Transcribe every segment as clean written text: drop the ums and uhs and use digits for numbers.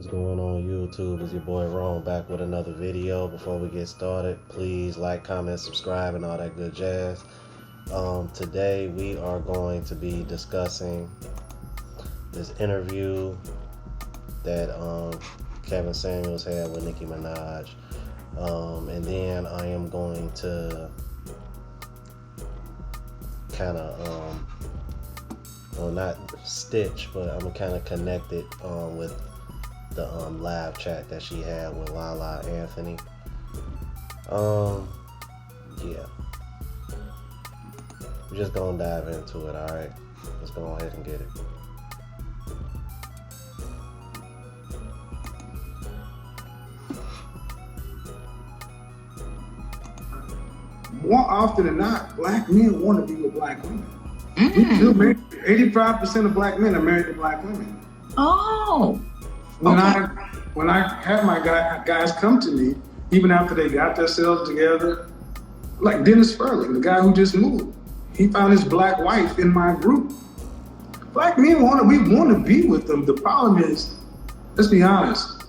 What's going on YouTube? It's your boy Ron back with another video. Before we get started, please like, comment, subscribe, and all that good jazz. Today we are going to be discussing this interview that Kevin Samuels had with Nicki Minaj. And then I am going to kind of, well, not stitch, but I'm kind of connect it with the live chat that she had with Lala Anthony. Yeah. We're just gonna dive into it, alright? Let's go ahead and get it. More often than not, black men want to be with black women. We do marry, 85% of black men are married to black women. Oh. When I had my guys come to me, even after they got themselves together, like Dennis Furling, the guy who just moved, he found his black wife in my group. Black men we want to be with them. The problem is, let's be honest,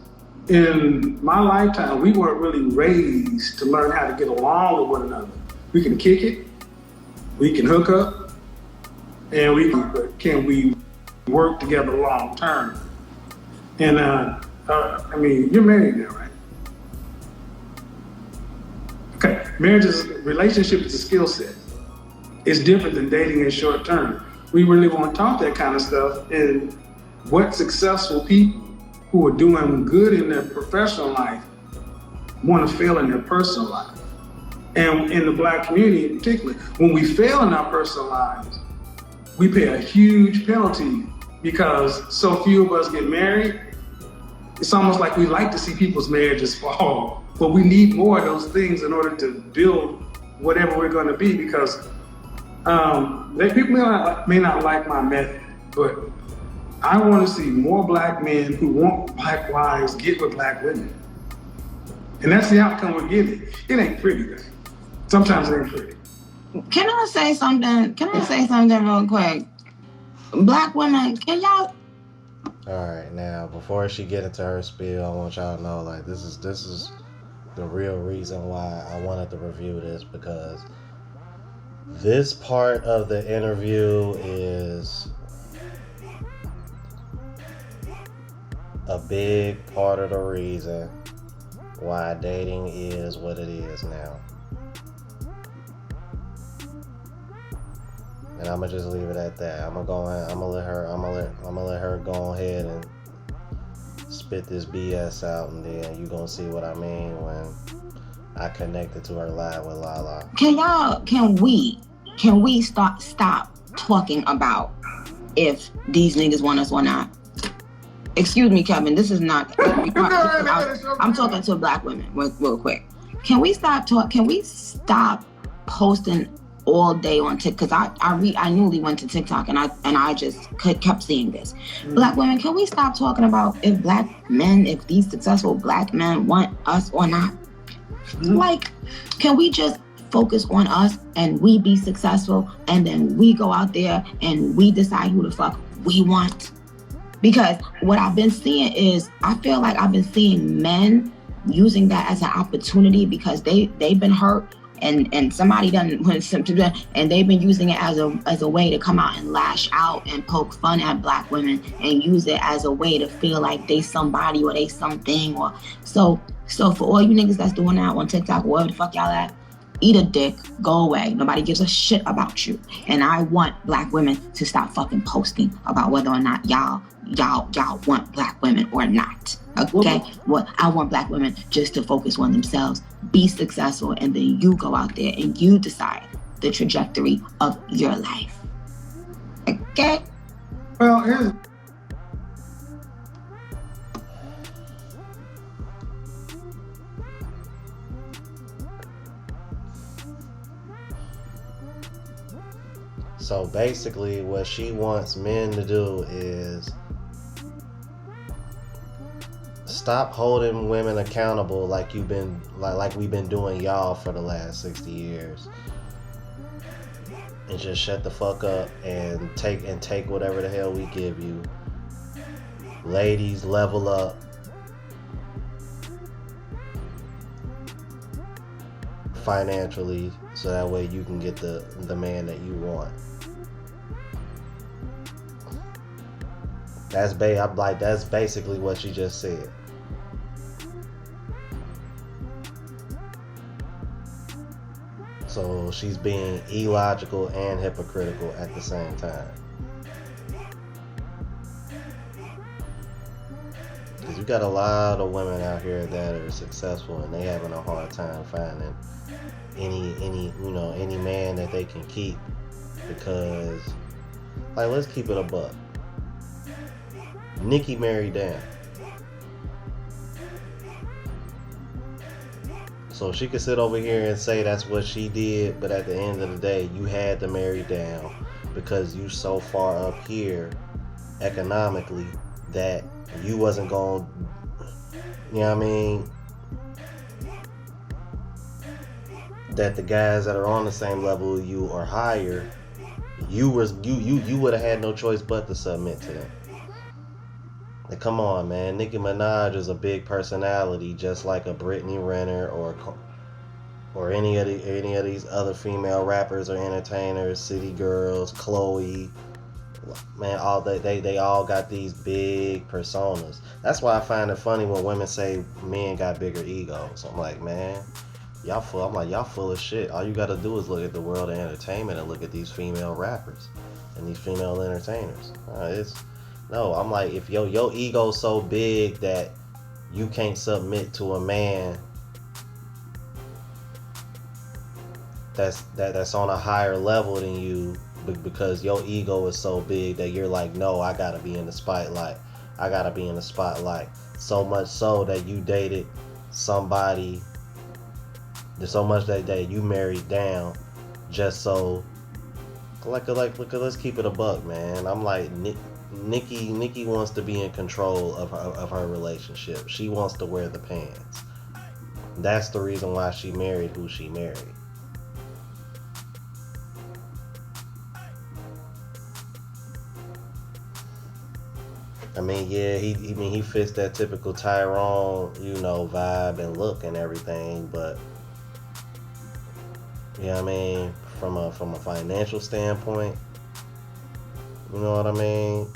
in my lifetime, we weren't really raised to learn how to get along with one another. We can kick it, we can hook up, and can we work together long term? And I mean, you're married now, right? Okay, relationship is a skill set. It's different than dating in short term. We really want to talk that kind of stuff. And what successful people who are doing good in their professional life want to fail in their personal life. And in the black community in particular, when we fail in our personal lives, we pay a huge penalty because so few of us get married. It's almost like we like to see people's marriages fall, but we need more of those things in order to build whatever we're going to be, because people may not like my method, but I want to see more black men who want black wives get with black women. And that's the outcome we're getting. It ain't pretty, though. Sometimes it ain't pretty. Can I say something? Real quick? Black women, can y'all? Alright, now before she get into her spiel, I want y'all to know, like, this is the real reason why I wanted to review this, because this part of the interview is a big part of the reason why dating is what it is now. And I'm gonna just leave it at that. I'm gonna let her go ahead and spit this BS out, and then you gonna see what I mean when I connect it to her live with Lala. Can we stop talking about if these niggas want us or not? Excuse me, Kevin, this is not, I'm talking to black women real quick. Can we stop posting all day on TikTok? Because I newly went to TikTok and I just kept seeing this. Black women, can we stop talking about if these successful black men want us or not? Like, can we just focus on us and we be successful, and then we go out there and we decide who the fuck we want? Because what I've been seeing is, I feel like I've been seeing men using that as an opportunity because they've been hurt and somebody done went something, and they've been using it as a way to come out and lash out and poke fun at black women and use it as a way to feel like they somebody or they something. Or so for all you niggas that's doing that on TikTok or wherever the fuck y'all at, eat a dick, go away. Nobody gives a shit about you. And I want black women to stop fucking posting about whether or not y'all want black women or not. Okay? Well, I want black women just to focus on themselves, be successful, and then you go out there and you decide the trajectory of your life. Okay? Well, So basically what she wants men to do is stop holding women accountable like we've been doing y'all for the last 60 years. And just shut the fuck up and take whatever the hell we give you. Ladies, level up. financially, so that way you can get the man that you want. I'm like, that's basically what she just said. So she's being illogical and hypocritical at the same time. Because you got a lot of women out here that are successful and they having a hard time finding any man that they can keep. Because, like, let's keep it a buck. Nicki married down. So she could sit over here and say that's what she did, but at the end of the day, you had to marry down because you so far up here economically that you wasn't going, you know what I mean, that the guys that are on the same level as you or higher, you would have had no choice but to submit to them. Like, come on, man. Nicki Minaj is a big personality, just like a Brittany Renner or any of these other female rappers or entertainers, City Girls, Chloe. Man, all they all got these big personas. That's why I find it funny when women say men got bigger egos. I'm like, man, y'all full of shit. All you gotta do is look at the world of entertainment and look at these female rappers and these female entertainers. I'm like, if your ego's so big that you can't submit to a man that's on a higher level than you, because your ego is so big that you're like, no, I gotta be in the spotlight. So much so that you dated somebody, so much that you married down just so, let's keep it a buck, man. I'm like, Nicki wants to be in control of her relationship. She wants to wear the pants. That's the reason why she married who she married. I mean, yeah, he fits that typical Tyrone, vibe and look and everything, but I mean, from a financial standpoint, you know what I mean?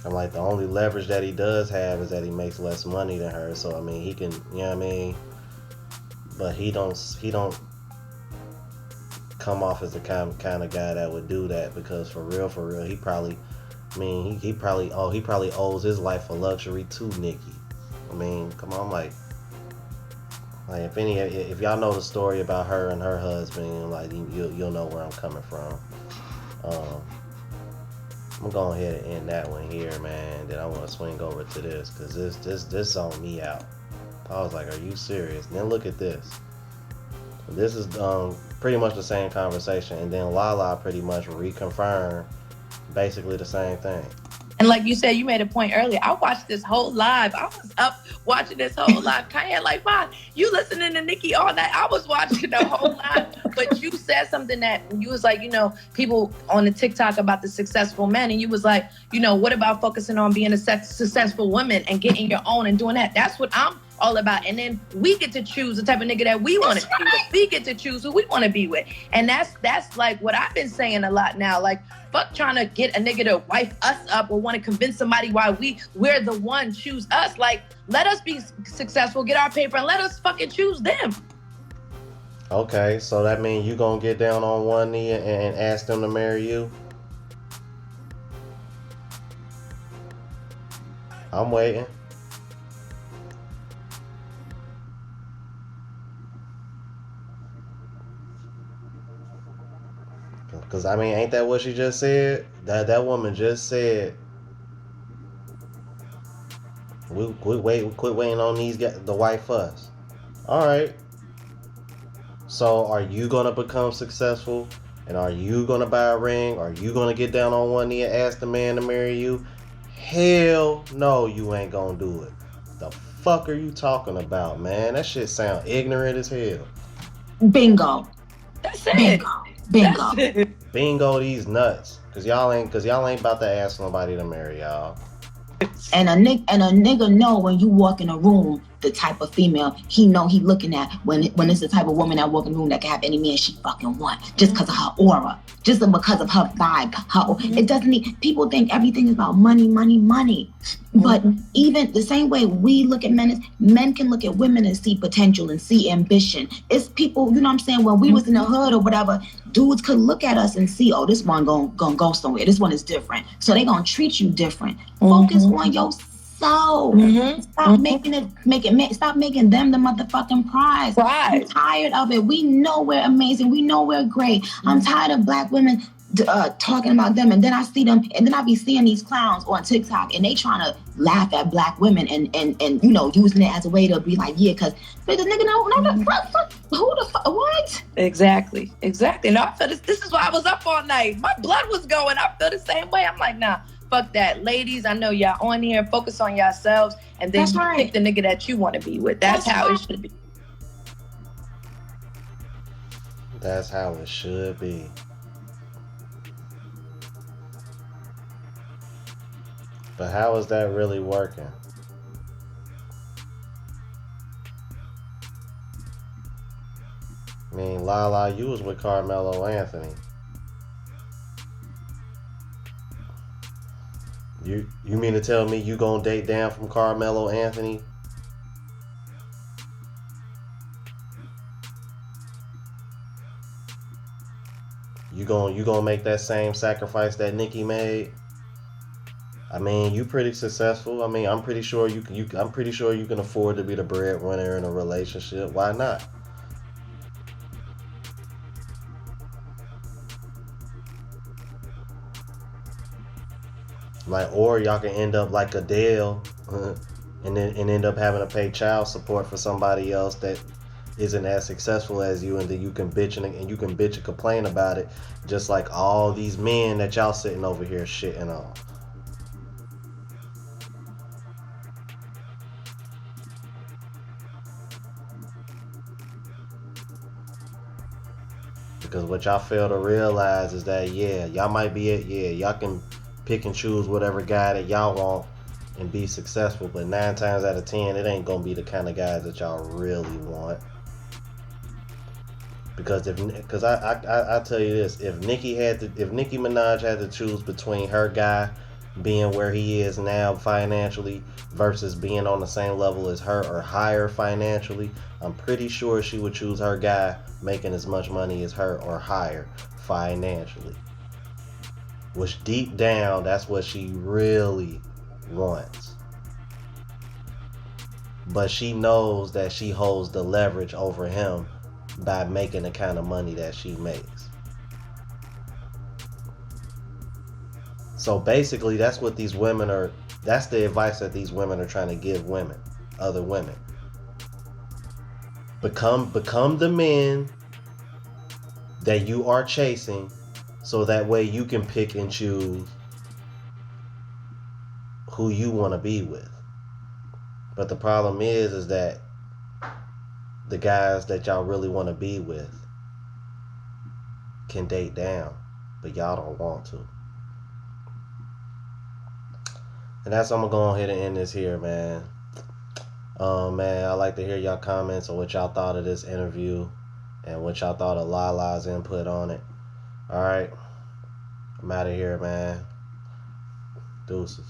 I'm like, the only leverage that he does have is that he makes less money than her. So I mean, he can, you know what I mean? But he don't come off as the kind of guy that would do that, because for real, he probably owes his life of luxury to Nicki. I mean, come on, like if y'all know the story about her and her husband, like you'll know where I'm coming from. I'm going ahead and end that one here, man. Then I want to swing over to this, because this zoned me out. I was like, are you serious? And then look at this. This is pretty much the same conversation, and then Lala pretty much reconfirmed basically the same thing. And like you said, you made a point earlier. I watched this whole live. I was up watching this whole live. Kanye, like, Mom, you listening to Nicki all night? I was watching the whole live. But you said something that you was like, people on the TikTok about the successful men. And you was like, what about focusing on being a successful woman and getting your own and doing that? That's what I'm all about. And then we get to choose the type of nigga that we want to be with. We get to choose who we want to be with. And that's like what I've been saying a lot now. Like, fuck trying to get a nigga to wife us up or want to convince somebody why we're the one, choose us. Like, let us be successful, get our paper, and let us fucking choose them. Okay, so that means you gonna get down on one knee and ask them to marry you? I'm waiting. Because, I mean, ain't that what she just said? That woman just said, we quit waiting on these guys to wife us. All right. So are you going to become successful? And are you going to buy a ring? Are you going to get down on one knee and ask the man to marry you? Hell no, you ain't going to do it. The fuck are you talking about, man? That shit sound ignorant as hell. Bingo. That's it. Bingo. That's it. Bingo these nuts. Cause y'all ain't about to ask somebody to marry y'all. And a nigga know when you walk in a room, the type of female he looking at when it's the type of woman that walk in the room that can have any man she fucking want, just because of her aura, just because of her vibe. It doesn't need, people think everything is about money. But even the same way we look at men can look at women and see potential and see ambition. It's people, you know what I'm saying, when we was in the hood or whatever, dudes could look at us and see, oh, this one gonna go somewhere. This one is different. So they gonna treat you different. Focus on yourself. Stop stop making them the motherfucking prize. I'm tired of it. We know we're amazing. We know we're great. I'm tired of black women talking about them, and then I see them, and then I be seeing these clowns on TikTok, and they trying to laugh at black women and you know, using it as a way to be like, yeah, because the nigga no, who the fuck, what? Exactly. No, I feel this is why I was up all night. My blood was going. I feel the same way. I'm like, nah, fuck that. Ladies, I know y'all on here, focus on yourselves, and then pick the nigga that you want to be with. That's how it should be. That's how it should be. But how is that really working? I mean, Lala, you was with Carmelo Anthony. You mean to tell me you gonna date down from Carmelo Anthony? You gonna make that same sacrifice that Nicki made? I mean, you pretty successful. I mean, I'm pretty sure you can afford to be the breadwinner in a relationship. Why not? Like, or y'all can end up like Adele, and end up having to pay child support for somebody else that isn't as successful as you, and then you can bitch and complain about it, just like all these men that y'all sitting over here shitting on. Because what y'all fail to realize is that, yeah, y'all might be y'all can pick and choose whatever guy that y'all want and be successful, but 9 times out of 10, it ain't gonna be the kind of guys that y'all really want. Because I tell you this, if Nicki Minaj had to choose between her guy being where he is now financially versus being on the same level as her or higher financially, I'm pretty sure she would choose her guy making as much money as her or higher financially. Which deep down, that's what she really wants. But she knows that she holds the leverage over him by making the kind of money that she makes. So basically, that's what these women are, that's the advice that these women are trying to give women, other women. Become the men that you are chasing, so that way you can pick and choose who you want to be with. But the problem is that the guys that y'all really want to be with can date down, but y'all don't want to. And that's I'm gonna go ahead and end this here, man. Man, I'd like to hear y'all comments on what y'all thought of this interview and what y'all thought of Lala's input on it. Alright, I'm out of here, man. Deuces.